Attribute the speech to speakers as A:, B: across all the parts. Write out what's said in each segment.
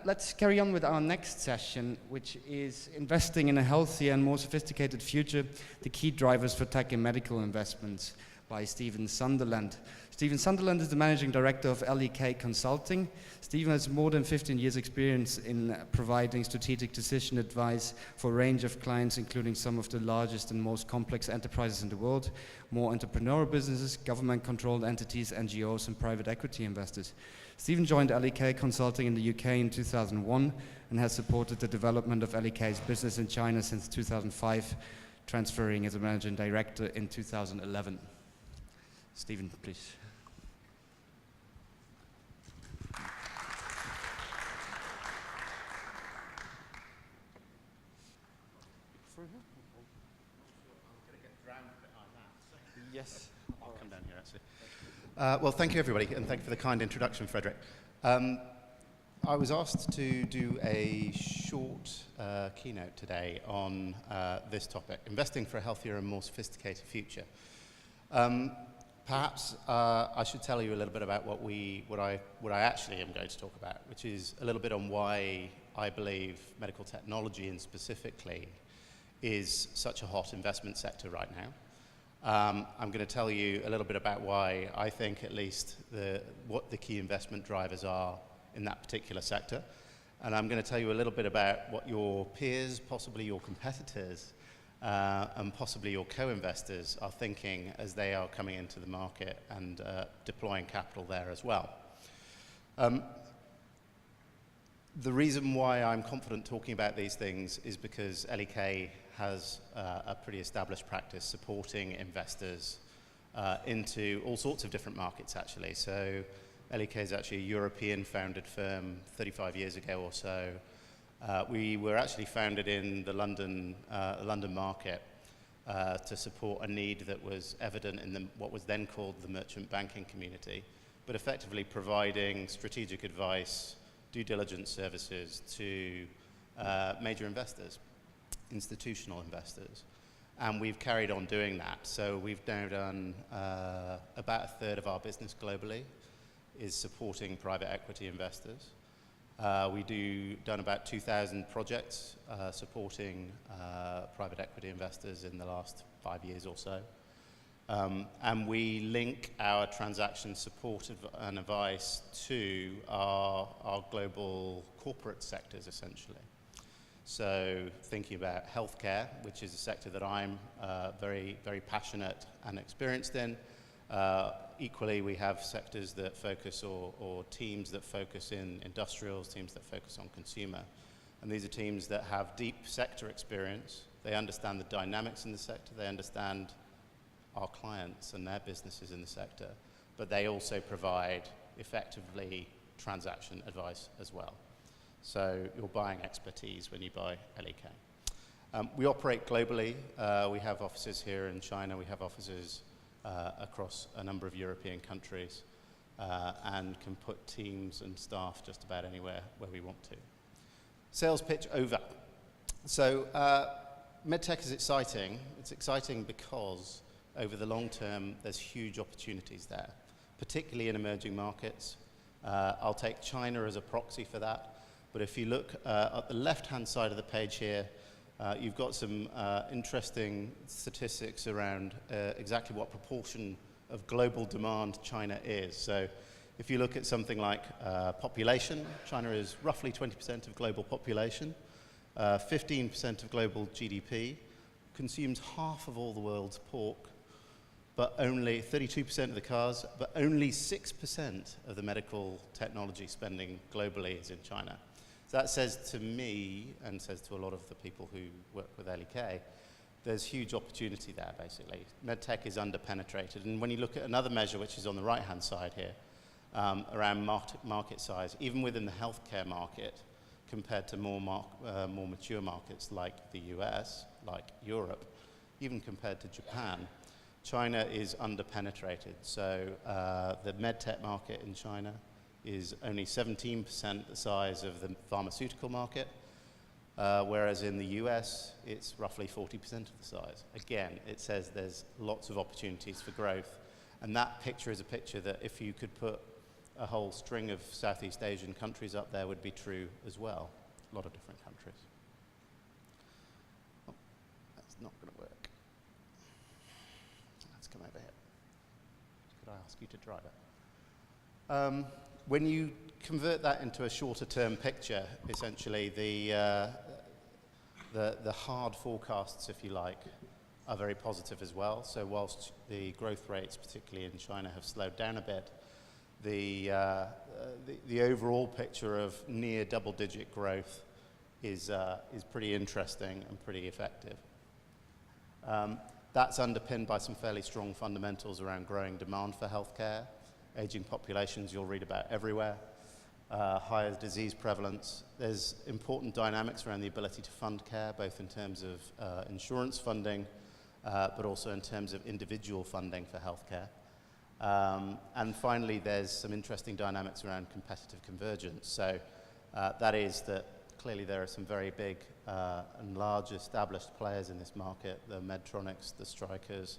A: let's carry on with our next session, which is investing in a healthier and more sophisticated future, the key drivers for tech and medical investments, by Stephen Sunderland. Stephen Sunderland is the Managing Director of L.E.K Consulting. Stephen has more than 15 years experience in providing strategic decision advice for a range of clients, including some of the largest and most complex enterprises in the world, more entrepreneurial businesses, government-controlled entities, NGOs, and private equity investors. Stephen joined L.E.K Consulting in the UK in 2001 and has supported the development of L.E.K's business in China since 2005, transferring as a Managing Director in 2011. Stephen, please.
B: Yes, I'll come down here actually. Well, thank you everybody, and thank you for the kind introduction, Frederick. I was asked to do a short keynote today on this topic, investing for a healthier and more sophisticated future. Perhaps I should tell you a little bit about what I actually am going to talk about, which is a little bit on why I believe medical technology, and specifically, is such a hot investment sector right now. I'm going to tell you a little bit about why I think, at least, what the key investment drivers are in that particular sector, and I'm going to tell you a little bit about what your peers, possibly your competitors, and possibly your co-investors are thinking as they are coming into the market and deploying capital there as well. The reason why I'm confident talking about these things is because L.E.K has a pretty established practice supporting investors into all sorts of different markets, actually. So L.E.K is actually a European-founded firm 35 years ago or so. We were actually founded in the London market to support a need that was evident in what was then called the merchant banking community, but effectively providing strategic advice, due diligence services to major investors, institutional investors. And we've carried on doing that. So we've now done about a third of our business globally is supporting private equity investors. Done about 2,000 projects supporting private equity investors in the last 5 years or so. And we link our transaction support and advice to our global corporate sectors, essentially. So thinking about healthcare, which is a sector that I'm very, very passionate and experienced in. Equally, we have sectors that focus or teams that focus in industrials, teams that focus on consumer. And these are teams that have deep sector experience. They understand the dynamics in the sector. They understand our clients and their businesses in the sector. But they also provide, effectively, transaction advice as well. So you're buying expertise when you buy L.E.K. We operate globally. We have offices here in China. We have offices across a number of European countries and can put teams and staff just about anywhere where we want to. Sales pitch over. So MedTech is exciting. It's exciting because over the long term, there's huge opportunities there, particularly in emerging markets. I'll take China as a proxy for that. But if you look at the left-hand side of the page here, you've got some interesting statistics around exactly what proportion of global demand China is. So if you look at something like population, China is roughly 20% of global population, 15% of global GDP, consumes half of all the world's pork, but only 32% of the cars, but only 6% of the medical technology spending globally is in China. So that says to me, and says to a lot of the people who work with L.E.K, there's huge opportunity there, basically. MedTech is underpenetrated. And when you look at another measure, which is on the right-hand side here, around market size, even within the healthcare market, compared to more mature markets like the US, like Europe, even compared to Japan, China is underpenetrated. So the MedTech market in China is only 17% the size of the pharmaceutical market, whereas in the US, it's roughly 40% of the size. Again, it says there's lots of opportunities for growth. And that picture is a picture that if you could put a whole string of Southeast Asian countries up there would be true as well. A lot of different countries. Oh, that's not going to work. Let's come over here. Could I ask you to drive it? When you convert that into a shorter term picture, essentially the hard forecasts, if you like, are very positive as well. So whilst the growth rates, particularly in China, have slowed down a bit, the overall picture of near double-digit growth is pretty interesting and pretty effective. That's underpinned by some fairly strong fundamentals around growing demand for healthcare, aging populations you'll read about everywhere, higher disease prevalence. There's important dynamics around the ability to fund care, both in terms of insurance funding, but also in terms of individual funding for healthcare. And finally, there's some interesting dynamics around competitive convergence. So that is that clearly there are some very big and large established players in this market, the Medtronics, the Strykers,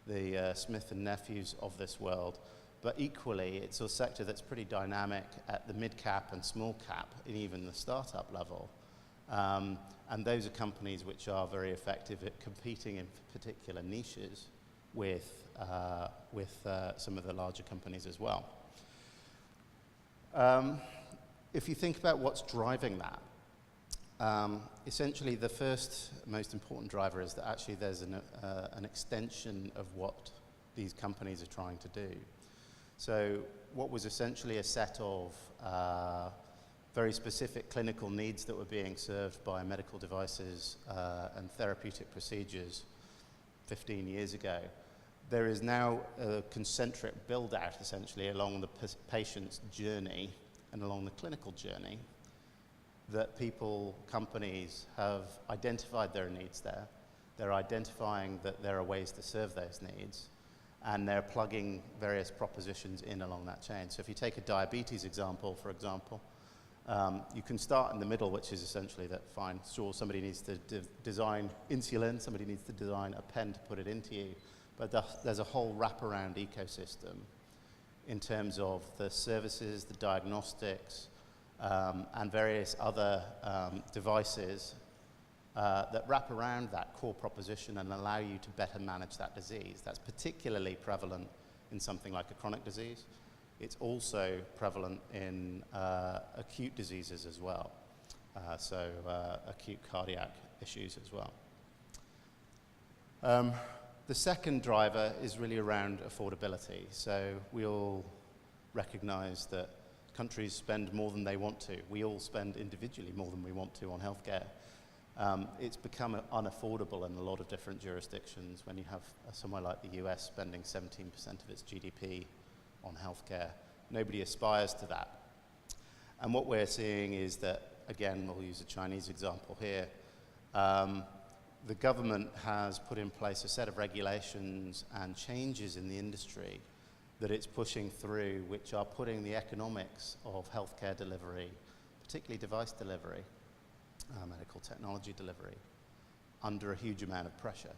B: the Smith and Nephews of this world. But equally, it's a sector that's pretty dynamic at the mid-cap and small-cap, and even the startup level. And those are companies which are very effective at competing in particular niches with some of the larger companies as well. If you think about what's driving that, essentially the first most important driver is that actually there's an extension of what these companies are trying to do. So what was essentially a set of very specific clinical needs that were being served by medical devices and therapeutic procedures 15 years ago, there is now a concentric build-out essentially along the patient's journey and along the clinical journey that companies have identified their needs there. They're identifying that there are ways to serve those needs, and they're plugging various propositions in along that chain. So if you take a diabetes example, for example, you can start in the middle, which is essentially that, fine, sure, somebody needs to design insulin, somebody needs to design a pen to put it into you, but there's a whole wraparound ecosystem in terms of the services, the diagnostics, and various other devices that wrap around that core proposition and allow you to better manage that disease. That's particularly prevalent in something like a chronic disease. It's also prevalent in acute diseases as well, so acute cardiac issues as well. The second driver is really around affordability. So we all recognize that countries spend more than they want to. We all spend individually more than we want to on healthcare. It's become unaffordable in a lot of different jurisdictions when you have somewhere like the US spending 17% of its GDP on healthcare. Nobody aspires to that. And what we're seeing is that, again, we'll use a Chinese example here, the government has put in place a set of regulations and changes in the industry that it's pushing through, which are putting the economics of healthcare delivery, particularly device delivery, medical technology delivery, under a huge amount of pressure.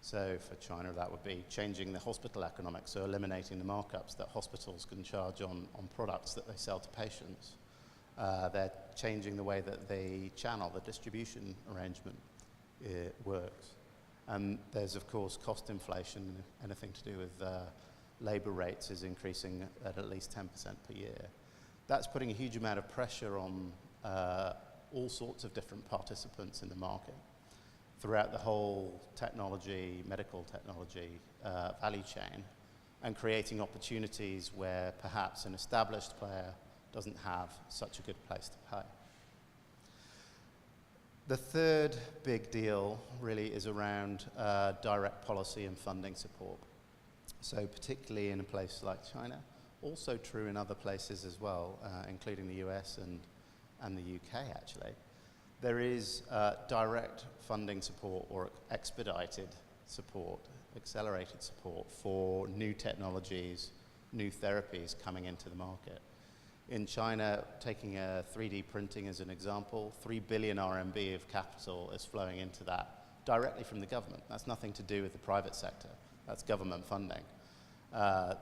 B: So for China, that would be changing the hospital economics, so eliminating the markups that hospitals can charge on products that they sell to patients. They're changing the way that they channel the distribution arrangement works. And there's, of course, cost inflation. Anything to do with labor rates is increasing at least 10% per year. That's putting a huge amount of pressure on all sorts of different participants in the market throughout the whole technology, medical technology value chain, and creating opportunities where perhaps an established player doesn't have such a good place to play. The third big deal really is around direct policy and funding support. So particularly in a place like China, also true in other places as well, including the US and the UK actually. There is direct funding support or expedited support, accelerated support for new technologies, new therapies coming into the market. In China, taking 3D printing as an example, 3 billion RMB of capital is flowing into that directly from the government. That's nothing to do with the private sector. That's government funding.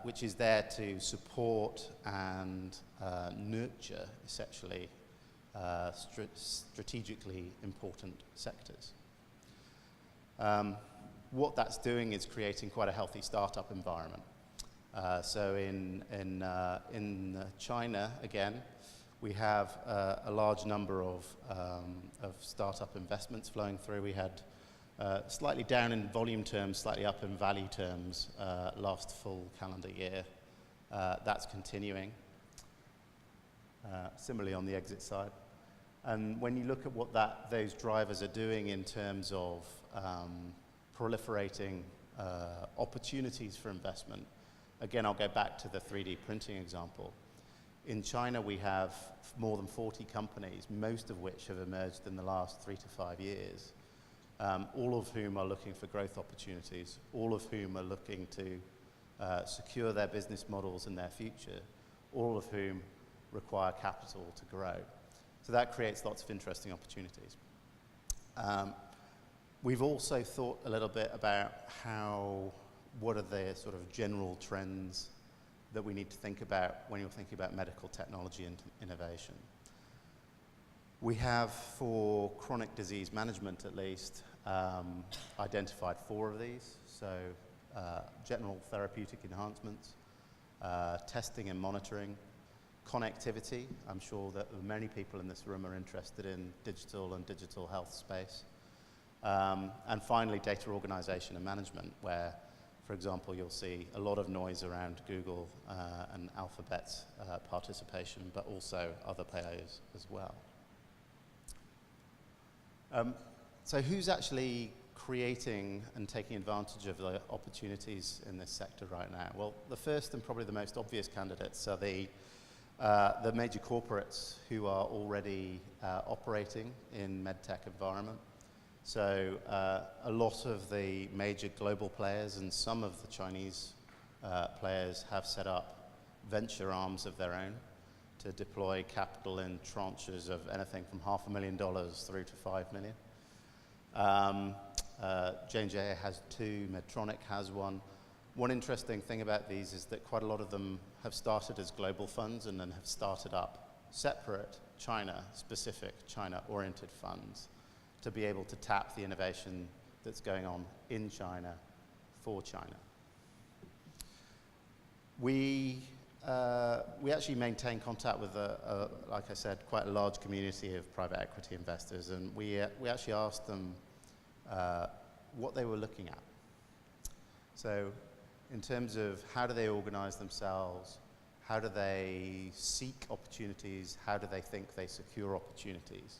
B: which is there to support and nurture, essentially, strategically important sectors. What that's doing is creating quite a healthy startup environment. So in China, again, we have a large number of startup investments flowing through. We had slightly down in volume terms, slightly up in value terms last full calendar year. That's continuing. Similarly on the exit side. And when you look at what those drivers are doing in terms of proliferating opportunities for investment, again, I'll go back to the 3D printing example. In China, we have more than 40 companies, most of which have emerged in the last 3 to 5 years, all of whom are looking for growth opportunities, all of whom are looking to secure their business models and their future, all of whom require capital to grow. So that creates lots of interesting opportunities. We've also thought a little bit about what are the sort of general trends that we need to think about when you're thinking about medical technology and innovation. We have, for chronic disease management at least, identified 4 of these. So general therapeutic enhancements, testing and monitoring, connectivity. I'm sure that many people in this room are interested in digital and digital health space. And finally, data organization and management, where, for example, you'll see a lot of noise around Google and Alphabet's participation, but also other players as well. So who's actually creating and taking advantage of the opportunities in this sector right now? Well, the first and probably the most obvious candidates are the major corporates who are already operating in MedTech environment. So a lot of the major global players and some of the Chinese players have set up venture arms of their own to deploy capital in tranches of anything from $500,000 through to $5 million. J&J has 2, Medtronic has 1. One interesting thing about these is that quite a lot of them have started as global funds and then have started up separate China-specific, China-oriented funds to be able to tap the innovation that's going on in China for China. We actually maintain contact with, like I said, quite a large community of private equity investors, and we actually asked them what they were looking at. So in terms of how do they organize themselves, how do they seek opportunities, how do they think they secure opportunities?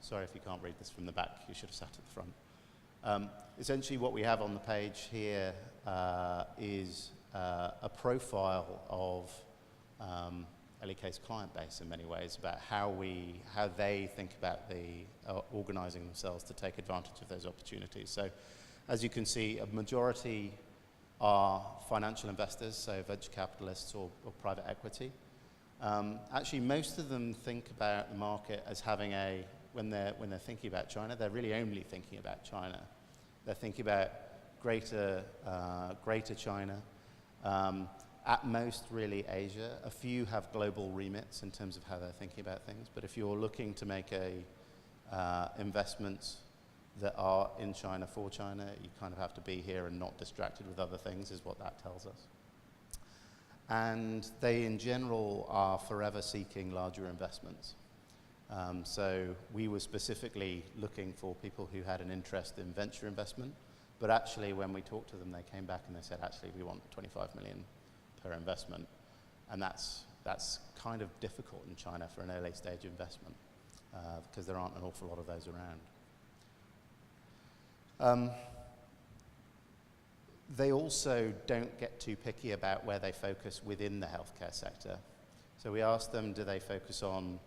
B: Sorry if you can't read this from the back, you should have sat at the front. Essentially what we have on the page here is a profile of L.E.K's client base in many ways, about how they think about organizing themselves to take advantage of those opportunities. So as you can see, a majority are financial investors, so venture capitalists or private equity. Actually, most of them think about the market as having when they're thinking about China, they're really only thinking about China. They're thinking about greater China, at most really Asia. A few have global remits in terms of how they're thinking about things, but if you're looking to make investments that are in China for China, you kind of have to be here and not distracted with other things, is what that tells us. And they, in general, are forever seeking larger investments. So we were specifically looking for people who had an interest in venture investment, but actually when we talked to them, they came back and they said, actually, we want 25 million per investment. And that's kind of difficult in China for an early stage investment, because there aren't an awful lot of those around. They also don't get too picky about where they focus within the healthcare sector. So we asked them, do they focus on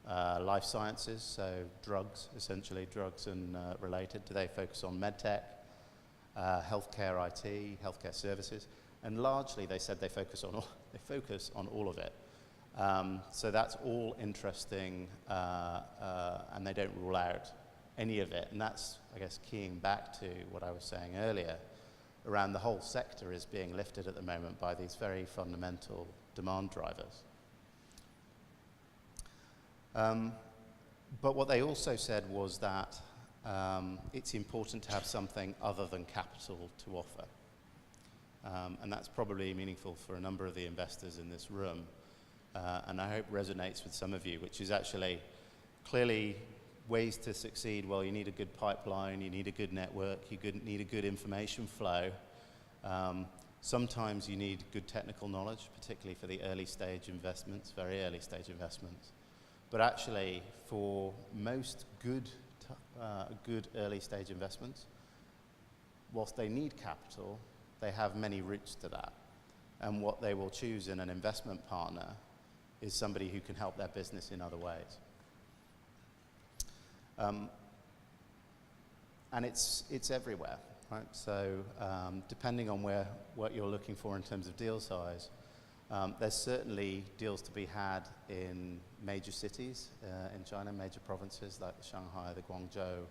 B: life sciences, so drugs, essentially drugs and related? Do they focus on MedTech, healthcare IT, healthcare services? And largely they said they focus on all of it. So that's all interesting, and they don't rule out any of it. And that's, I guess, keying back to what I was saying earlier, around the whole sector is being lifted at the moment by these very fundamental demand drivers. But what they also said was that it's important to have something other than capital to offer. And that's probably meaningful for a number of the investors in this room. And I hope resonates with some of you, which is actually clearly ways to succeed. Well, you need a good pipeline, you need a good network, you need a good information flow. Sometimes you need good technical knowledge, particularly for the early stage investments, very early stage investments. But actually, for most good early stage investments, whilst they need capital, they have many routes to that. And what they will choose in an investment partner is somebody who can help their business in other ways. And it's everywhere, right? So depending on what you're looking for in terms of deal size, there's certainly deals to be had in major cities in China, major provinces like Shanghai, the Guangzhou,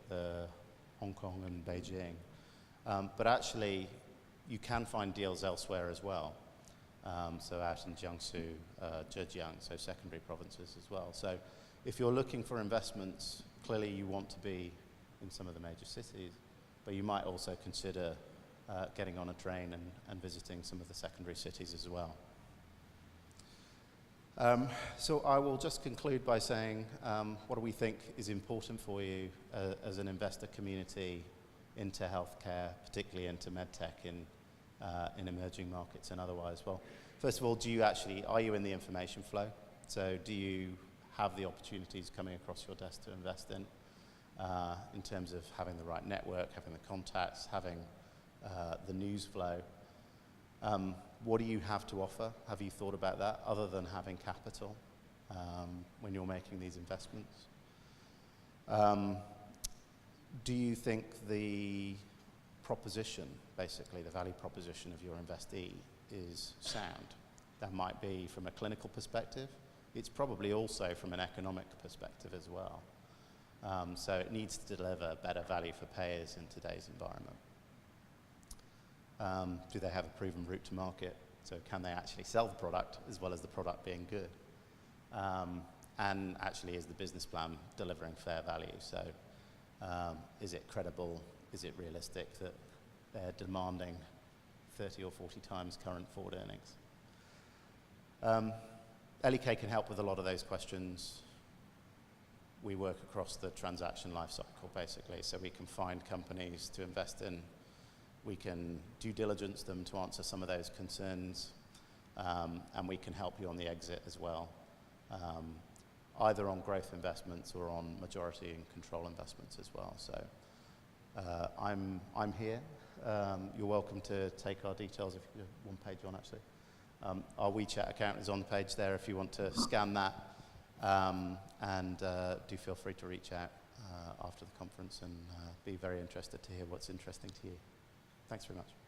B: the Hong Kong and Beijing. But actually, you can find deals elsewhere as well. So out in Jiangsu, Zhejiang, so secondary provinces as well. So if you're looking for investments, clearly you want to be in some of the major cities, but you might also consider getting on a train and visiting some of the secondary cities as well. So I will just conclude by saying, what do we think is important for you as an investor community into healthcare, particularly into MedTech in emerging markets and otherwise? Well, first of all, are you in the information flow? So do you have the opportunities coming across your desk to invest in terms of having the right network, having the contacts, having the news flow? What do you have to offer? Have you thought about that other than having capital when you're making these investments? Do you think the proposition, basically the value proposition of your investee is sound? That might be from a clinical perspective. It's probably also from an economic perspective as well. So it needs to deliver better value for payers in today's environment. Do they have a proven route to market? So can they actually sell the product as well as the product being good? And actually, is the business plan delivering fair value? So is it credible? Is it realistic that they're demanding 30 or 40 times current forward earnings? L.E.K can help with a lot of those questions. We work across the transaction lifecycle, basically, so we can find companies to invest in. We can due diligence them to answer some of those concerns, and we can help you on the exit as well, either on growth investments or on majority and control investments as well. So I'm here. You're welcome to take our details if you're one page on, actually. Our WeChat account is on the page there if you want to scan that, and do feel free to reach out after the conference and be very interested to hear what's interesting to you. Thanks very much.